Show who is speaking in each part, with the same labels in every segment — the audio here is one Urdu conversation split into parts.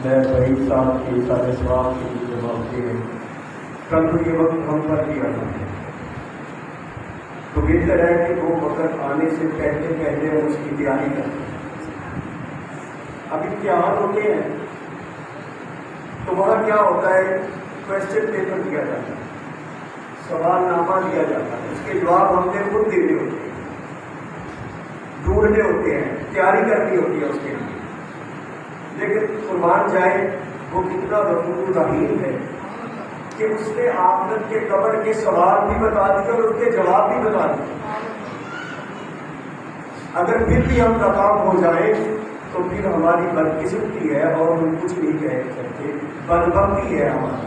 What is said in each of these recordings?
Speaker 1: میں بھائی صاحب کے سارے سوال کے لیے جواب دے کل یہ وقت ہم پر بھی آنا ہے، تو بہتر ہے کہ وہ وقت آنے سے پہلے پہلے ہم اس کی تیاری کریں۔ اب امتحان ہوتے ہیں تو وہاں کیا ہوتا ہے، کویسچن پیپر دیا جاتا ہے، سوال نامہ دیا جاتا ہے، اس کے جواب ہم نے خود دینے ہوتے ہیں، ڈھونڈنے ہوتے ہیں، تیاری کرنی ہوتی ہے اس کے لیے۔ لیکن قربان جائے وہ کتنا غفور رحیم ہے کہ اس نے آخرت کے قبر کے سوال بھی بتا دیے اور اس کے جواب بھی بتا دیے۔ اگر پھر بھی ہم ناکام ہو جائیں تو پھر ہماری بدقسمتی ہے اور ہم کچھ نہیں کہہ سکتے، بدبختی ہے ہماری۔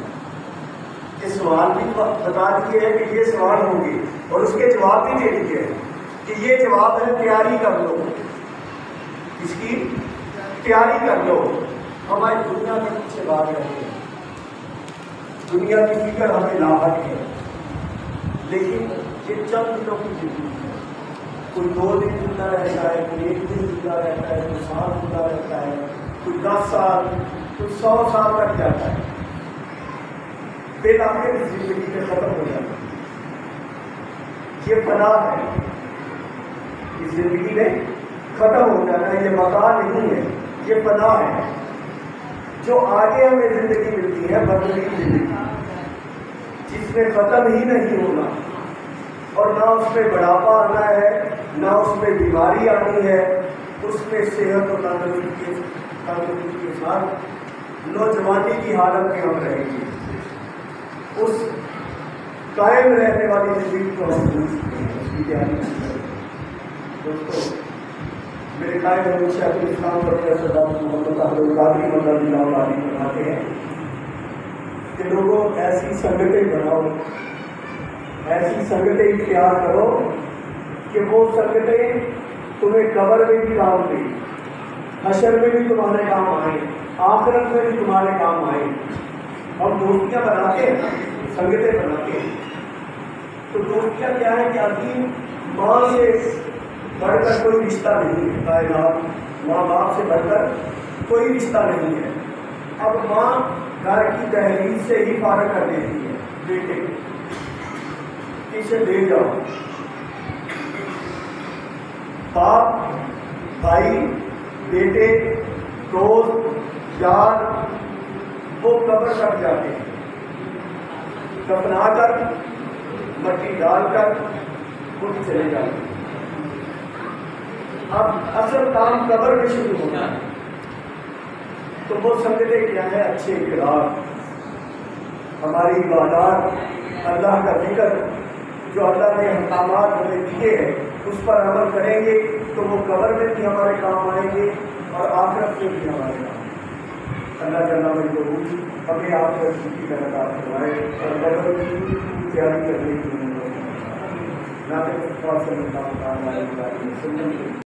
Speaker 1: یہ سوال بھی بتا دیے ہیں کہ یہ سوال ہوں گے اور اس کے جواب بھی دے دیے ہیں کہ یہ جواب ہے، تیاری کر لو، اس کی تیاری کر لو۔ ہماری دنیا کے پیچھے بات رہتی ہے، دنیا کی فکر ہمیں لاحق ہے، لیکن یہ چند دنوں کی زندگی ہے۔ کوئی 2 دن زندہ رہتا ہے، کوئی 1 دن زندہ رہتا ہے، کوئی سال زندہ رہتا ہے، کوئی 10 سال، کوئی 100 سال تک جاتا ہے، بالآخر زندگی میں ختم ہو جاتا ہے۔ یہ فنا ہے، اس زندگی میں ختم ہو جانا ہے، یہ بقا نہیں ہے، یہ فنا ہے۔ جو آگے ہمیں زندگی ملتی ہے بدلی زندگی، جس میں ختم ہی نہیں ہونا، اور نہ اس میں بڑھاپا آنا ہے، نہ اس میں بیماری آنی ہے، اس میں صحت اور تندرستی کے ساتھ نوجوانی کی حالت میں ہم رہیں گے۔ اس قائم رہنے والی زندگی کو ہم بھول سکتے ہیں، اس کی تیاری کریں۔ دوستو، میرے قائد شیخ الاسلام پروفیسر ڈاکٹر محمد عبد القادری رضی اللہ عنہ فرماتے ہیں کہ لوگوں ایسی سنگتیں بناؤ، ایسی سنگتیں اختیار کرو کہ وہ سنگتیں تمہیں قبر میں بھی کام دیں، حشر میں بھی تمہارے کام آئیں، آخرت میں بھی تمہارے کام آئیں۔ ہم دوستیاں بناتے ہیں، سنگتیں بناتے ہیں، تو دوستیاں کیا ہے کہ عظیم ماں سے بڑھ کر کوئی رشتہ نہیں ہے، کائنات ماں باپ سے بڑھ کر کوئی رشتہ نہیں ہے۔ اب ماں گھر کی دہلیز سے ہی فارغ کر دیتی ہے بیٹے کو، اسے لے جاؤ۔ باپ، بھائی، بیٹے، دوست، یار، وہ قبر تک جاتے ہیں، دفنا کر مٹی ڈال کر خود چلے جاتے ہیں۔ اب اصل کام قبر میں شروع ہونا ہے، تو وہ سنگتیں کیا ہے، اچھے کردار، ہماری عبادات، اللہ کا ذکر، جو اللہ نے احکامات ہمیں دیے ہیں اس پر عمل کریں گے تو وہ قبر میں بھی ہمارے کام آئیں گے اور آخرت میں بھی ہمارے کام آئیں گے۔ اللہ تعالیٰ ہمیں آخرت کی طرح فرمائے اور قبر کی تیاری کرنے کی